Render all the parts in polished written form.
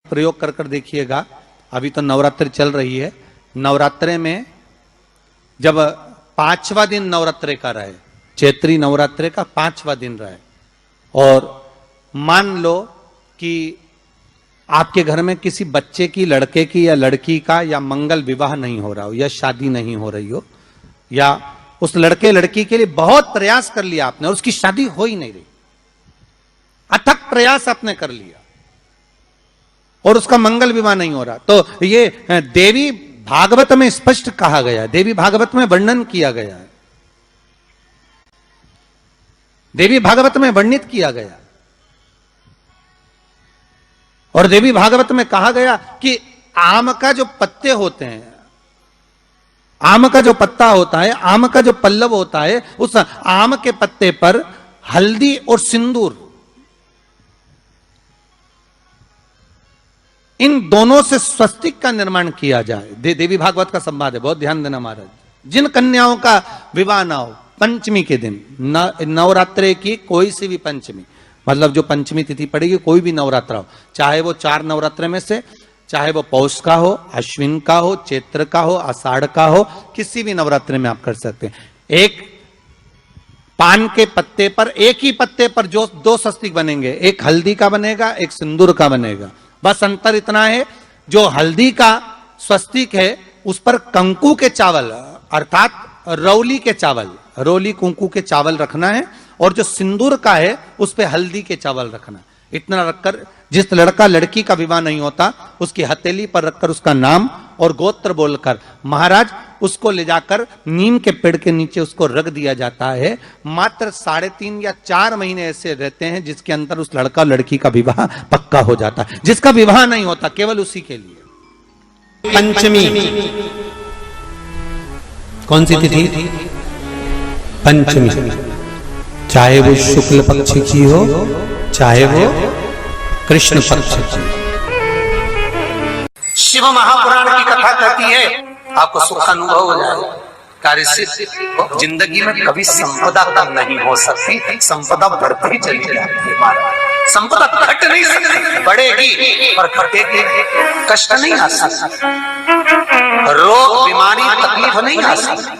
प्रयोग कर देखिएगा। अभी तो नवरात्रि चल रही है, नवरात्रे में जब 5वां दिन नवरात्रे का रहे, चैत्री नवरात्रे का 5वां दिन रहे, और मान लो कि आपके घर में किसी बच्चे की, लड़के की या लड़की का या मंगल विवाह नहीं हो रहा हो या शादी नहीं हो रही हो, या उस लड़के लड़की के लिए बहुत प्रयास कर लिया आपने और उसकी शादी हो ही नहीं रही, अथक प्रयास आपने कर लिया और उसका मंगल विवाह नहीं हो रहा, तो ये देवी भागवत में स्पष्ट कहा गया है, देवी भागवत में वर्णन किया गया है, देवी भागवत में वर्णित किया गया। और देवी भागवत में कहा गया कि आम का जो पत्ते होते हैं, आम का जो पत्ता होता है, आम का जो पल्लव होता है, उस आम के पत्ते पर हल्दी और सिंदूर, इन दोनों से स्वस्तिक का निर्माण किया जाए। देवी भागवत का संवाद है, बहुत ध्यान देना महाराज। जिन कन्याओं का विवाह ना हो पंचमी के दिन, नवरात्रे की कोई सी भी पंचमी, मतलब जो पंचमी तिथि पड़ेगी, कोई भी नवरात्रा हो, चाहे वो 4 नवरात्रे में से, चाहे वो पौष का हो, अश्विन का हो, चैत्र का हो, आषाढ़ का हो, किसी भी नवरात्रे में आप कर सकते हैं। एक पान के पत्ते पर, एक ही पत्ते पर जो 2 स्वस्तिक बनेंगे, एक हल्दी का बनेगा, एक सिंदूर का बनेगा। बस अंतर इतना है, जो हल्दी का स्वस्तिक है उस पर कंकु के चावल अर्थात रौली के चावल, रौली कुंकू के चावल रखना है, और जो सिंदूर का है उस पे हल्दी के चावल रखना। इतना रखकर जिस लड़का लड़की का विवाह नहीं होता उसकी हथेली पर रखकर उसका नाम और गोत्र बोलकर महाराज उसको ले जाकर नीम के पेड़ के नीचे उसको रख दिया जाता है। मात्र 3.5 या 4 महीने ऐसे रहते हैं जिसके अंदर उस लड़का लड़की का विवाह पक्का हो जाता है। जिसका विवाह नहीं होता केवल उसी के लिए। पंचमी कौन सी तिथि? पंचमी, चाहे वो शुक्ल पक्ष की हो, चाहे वो कृष्ण पक्ष की। शिव महापुराण की कथा कहती है, आपको सुख अनुभव हो जाएगा। कार्य सिद्ध। जिंदगी में कभी संपदा कम नहीं हो सकती, संपदा बढ़ती चली जाती है। संपदा घट नहीं सकती, बढ़ेगी पर घटेगी, कष्ट नहीं आ सकता, रोग बीमारी तकलीफ नहीं आ सकती।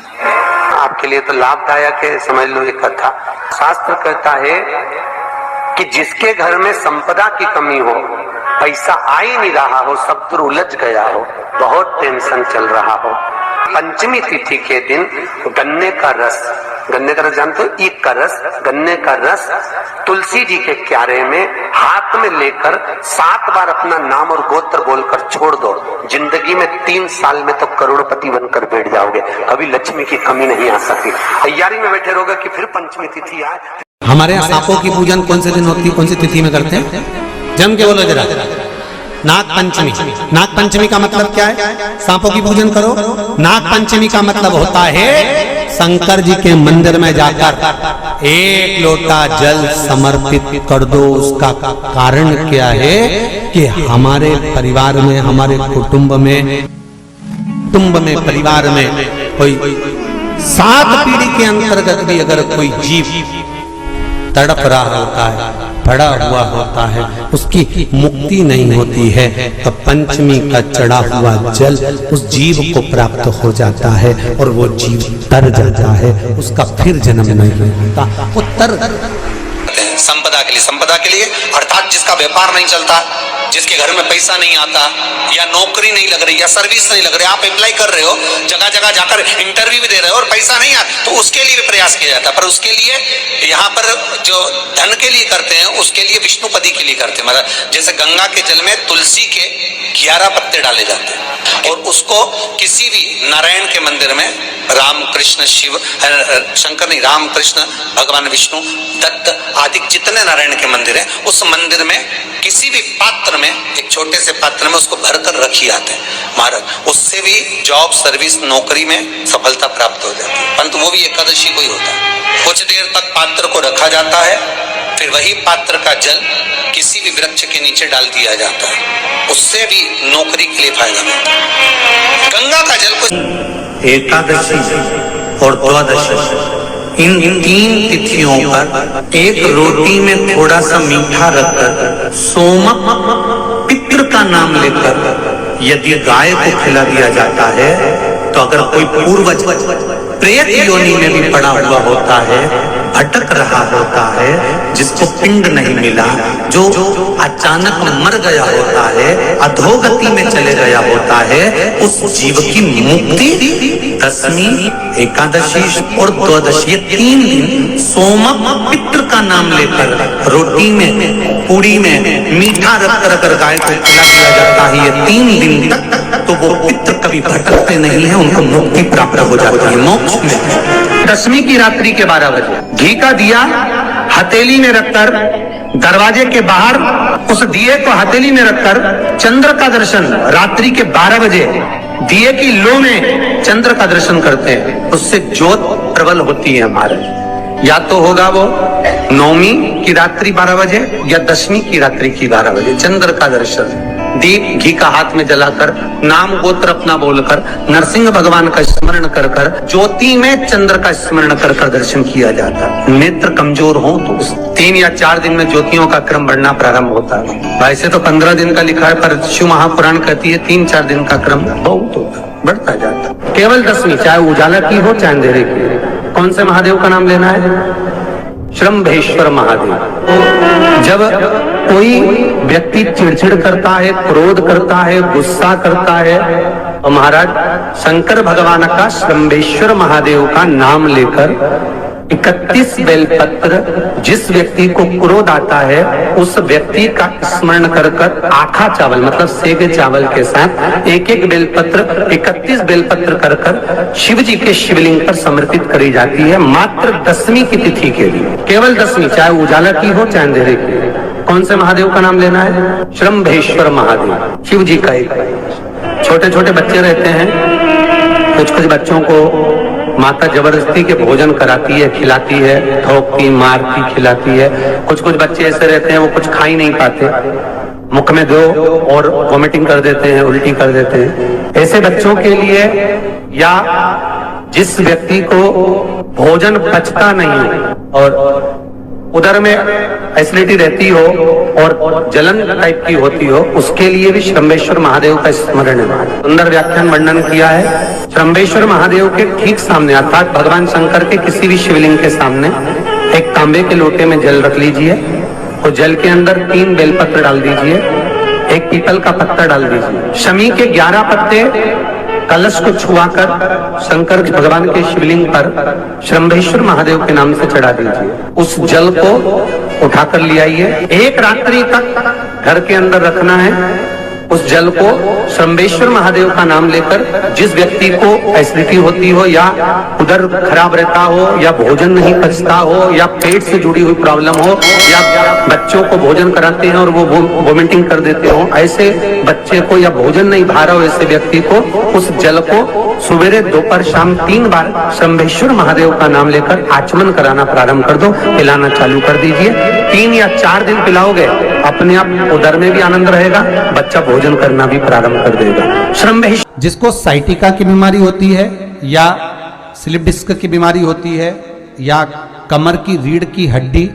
आपके लिए तो लाभदायक है, समझ लो ये कथा। शास्त्र कहता है कि जिसके घर में संपदा की कमी हो, पैसा आ ही नहीं रहा हो, सब तो उलझ गया हो, बहुत टेंशन चल रहा हो, पंचमी तिथि के दिन गन्ने का रस, गन्ने का रस जानते हो, ईख का रस, गन्ने का रस तुलसी जी के क्यारे में हाथ में लेकर 7 बार अपना नाम और गोत्र बोलकर छोड़ दो, जिंदगी में 3 साल में तो करोड़पति बनकर बैठ जाओगे, कभी लक्ष्मी की कमी नहीं आ सकती। तैयारी में बैठे रहोगे कि फिर पंचमी तिथि आए। हमारे यहाँ सांपों की पूजन कौन से दिन होती है, कौन सी तिथि में करते हैं? जम के बोलो जरा। नाग पंचमी। नाग पंचमी का मतलब क्या है? सांपों की पूजन करो। नाग पंचमी का मतलब होता है शंकर जी के मंदिर में जाकर 1 लोटा जल समर्पित कर दो। उसका कारण क्या है कि हमारे परिवार में, हमारे कुटुंब में, परिवार में कोई 7 पीढ़ी के अंतर्गत भी अगर कोई जीव तड़प रहा होता है, पड़ा हुआ होता है, उसकी मुक्ति नहीं होती है, तो पंचमी का चढ़ा हुआ जल उस जीव को प्राप्त हो जाता है और वो जीव तर जाता है, उसका फिर जन्म नहीं होता, वो तर। संपदा के लिए, संपदा के लिए अर्थात जिसका व्यापार नहीं चलता, जिसके घर में पैसा नहीं आता, या नौकरी नहीं लग रही, या सर्विस नहीं लग रही, आप अप्लाई कर रहे हो, जगह जगह जाकर इंटरव्यू भी दे रहे हो और पैसा नहीं आता, तो उसके लिए भी प्रयास किया जाता है। पर उसके लिए यहाँ पर जो धन के लिए करते हैं, उसके लिए विष्णुपदी के लिए करते हैं। मतलब जैसे गंगा के जल में तुलसी के 11 पत्ते डाले जाते हैं, और उसको किसी भी नारायण के मंदिर में, राम कृष्ण शिव, शंकर नहीं, राम कृष्ण भगवान विष्णु, दत्त आदि जितने नारायण के मंदिर हैं, उस मंदिर में किसी भी पात्र में, एक छोटे से पात्र में उसको भरकर रखी जाते हैं महाराज। उससे भी जॉब, सर्विस, नौकरी में सफलता प्राप्त हो जाती है। परंतु वो भी एकादशी को ही होता है। कुछ देर तक पात्र को रखा जाता है, फिर वही पात्र का जल किसी भी वृक्ष के नीचे डाल दिया जाता है, उससे भी नौकरी के लिए फायदा मिलता है। गंगा का जल को एकादशी और द्वादशी इन 3 तिथियों पर एक रोटी में थोड़ा सा मीठा रखकर सोमक पितृ का नाम लेकर यदि गाय को खिला दिया जाता है, तो अगर कोई पूर्वज प्रेत योनि में भी पड़ा हुआ होता है, भटक रहा होता है, जिसको पिंड नहीं मिला, जो अचानक मर गया होता है, अधोगति में चले गया होता है, उस जीव की मुक्ति दशमी, एकादशी और द्वादशी, 3 दिन सोमक पितृ का नाम लेकर रोटी में, पूड़ी में मीठा रख कर अगर गाय को खिला दिया जाता है ये 3 दिन तक, तो वो पितृ कभी भटकते नहीं है, उनको मुक्ति प्राप्त हो जाती है मोक्ष में। दशमी की रात्रि के 12 बजे घी का दिया हथेली में रखकर दरवाजे के बाहर, उस दिए को हथेली में रखकर चंद्र का दर्शन रात्रि के 12 बजे दिए की लो में चंद्र का दर्शन करते हैं, उससे ज्योत प्रबल होती है हमारे। या तो होगा वो नौमी की रात्रि 12 बजे या दशमी की रात्रि की 12 बजे चंद्र का दर्शन, दीप घी का हाथ में जलाकर, नाम गोत्र अपना बोलकर, नरसिंह भगवान का स्मरण कर कर, ज्योति में चंद्र का स्मरण कर कर दर्शन किया जाता है। नेत्र कमजोर हो तो 3 या 4 दिन में ज्योतियों का क्रम बढ़ना प्रारंभ होता है। वैसे तो 15 दिन का लिखा है, पर शिव महापुराण कहती है 3-4 दिन का क्रम बहुत होता है, बढ़ता जाता है। केवल दशमी, चाहे उजाला की हो चाहे अंधेरे की। कौन से महादेव का नाम लेना है? श्रम्भेश्वर महादेव। जब कोई व्यक्ति चिड़चिड़ करता है, क्रोध करता है, गुस्सा करता है, तो महाराज शंकर भगवान का श्रम्भेश्वर महादेव का नाम लेकर 31 बेलपत्र, जिस व्यक्ति को क्रोध आता है उस व्यक्ति का स्मरण कर कर आखा चावल मतलब सेगे चावल के साथ एक बेलपत्र, 31 बेलपत्र कर कर शिव जी के शिवलिंग पर समर्पित करी जाती है, मात्र दशमी की तिथि के लिए। केवल दशमी, चाहे उजाला की हो चाहे अंधेरे की। कौन से महादेव का नाम लेना है? श्रम्भेश्वर महादेव, शिव जी का एक। छोटे छोटे बच्चे रहते हैं, कुछ कुछ बच्चों को माता जबरदस्ती के भोजन कराती है, खिलाती है, ठोकती, मारती, खिलाती है। कुछ कुछ बच्चे ऐसे रहते हैं वो कुछ खा ही नहीं पाते, मुख में दो और वॉमिटिंग कर देते हैं, उल्टी कर देते हैं। ऐसे बच्चों के लिए या जिस व्यक्ति को भोजन पचता नहीं और उधर में एसिडिटी रहती हो और जलन टाइप की होती हो, उसके लिए भी श्रम्भेश्वर महादेव का स्मरण है। सुंदर व्याख्यान वर्णन किया है। श्रम्भेश्वर महादेव के ठीक सामने अर्थात भगवान शंकर के किसी भी शिवलिंग के सामने एक तांबे के लोटे में जल रख लीजिए और जल के अंदर 3 बेलपत्र डाल दीजिए, एक पीपल का पत्ता डाल दीजिए, शमी के 11 पत्ते कलश को छुआकर शंकर भगवान के शिवलिंग पर श्रम्भेश्वर महादेव के नाम से चढ़ा दीजिए। उस जल को उठाकर ले आइए, 1 रात्रि तक घर के अंदर रखना है। उस जल को श्रम्भेश्वर महादेव का नाम लेकर जिस व्यक्ति को एसिडिटी होती हो या उधर खराब रहता हो या भोजन नहीं पचता हो या पेट से जुड़ी हुई प्रॉब्लम हो या बच्चों को भोजन कराते हैं और वो वोमिटिंग कर देते हो, ऐसे बच्चे को या भोजन नहीं भा रहा हो ऐसे व्यक्ति को उस जल को सवेरे दोपहर शाम 3 बार श्रम्भेश्वर महादेव का नाम लेकर आचमन कराना प्रारंभ कर दो, पिलाना चालू कर दीजिए। 3 या 4 दिन पिलाओगे, अपने आप उदर में भी आनंद रहेगा, बच्चा भोजन करना भी प्रारंभ कर देगा। श्रम्भेश्वर जिसको साइटिका की बीमारी होती है या स्लिप डिस्क की बीमारी होती है या कमर की रीढ़ की हड्डी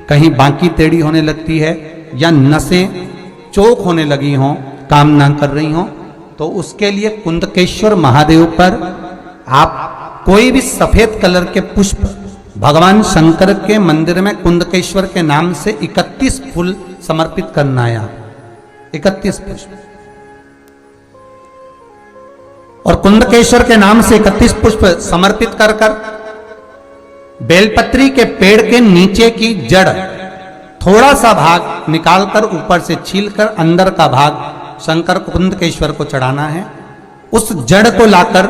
कहीं बांकी टेढ़ी होने लगती है या नसें चोक होने लगी हों, काम ना कर रही हों, तो उसके लिए कुंदकेश्वर महादेव पर आप कोई भी सफेद कलर के पुष्प भगवान शंकर के मंदिर में कुंदकेश्वर के नाम से 31 फूल समर्पित करना है। आप 31 पुष्प और कुंदकेश्वर के नाम से 31 पुष्प समर्पित कर कर बेलपत्री के पेड़ के नीचे की जड़ थोड़ा सा भाग निकालकर ऊपर से छीलकर अंदर का भाग शंकर कुंदकेश्वर को चढ़ाना है। उस जड़ को लाकर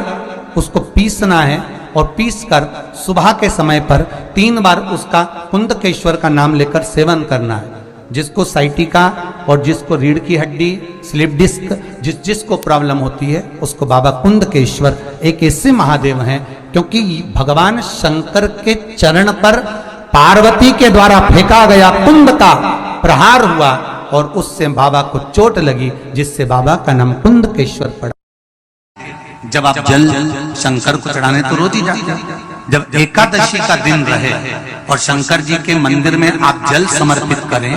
उसको पीसना है और पीसकर सुबह के समय पर 3 बार उसका कुंदकेश्वर का नाम लेकर सेवन करना है। जिसको साइटिका और जिसको रीढ़ की हड्डी, स्लिप डिस्क, जिसको प्रॉब्लम होती है उसको बाबा कुंदकेश्वर एक ऐसे महादेव हैं, क्योंकि भगवान शंकर के चरण पर पार्वती के द्वारा फेंका गया कुंद का प्रहार हुआ और उससे बाबा को चोट लगी, जिससे बाबा का नाम कुंदकेश्वर पड़ा। जब आप जल शंकर को चढ़ाने तो रोज ही जाते हैं। जब एकादशी का दिन रहे और शंकर जी के मंदिर में आप जल समर्पित करें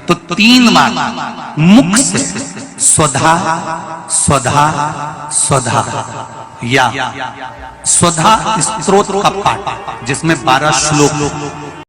तो 3 बार मुख से स्वधा स्वधा स्वधा या स्वधा स्तोत्र का पाठ जिसमें 12 श्लोक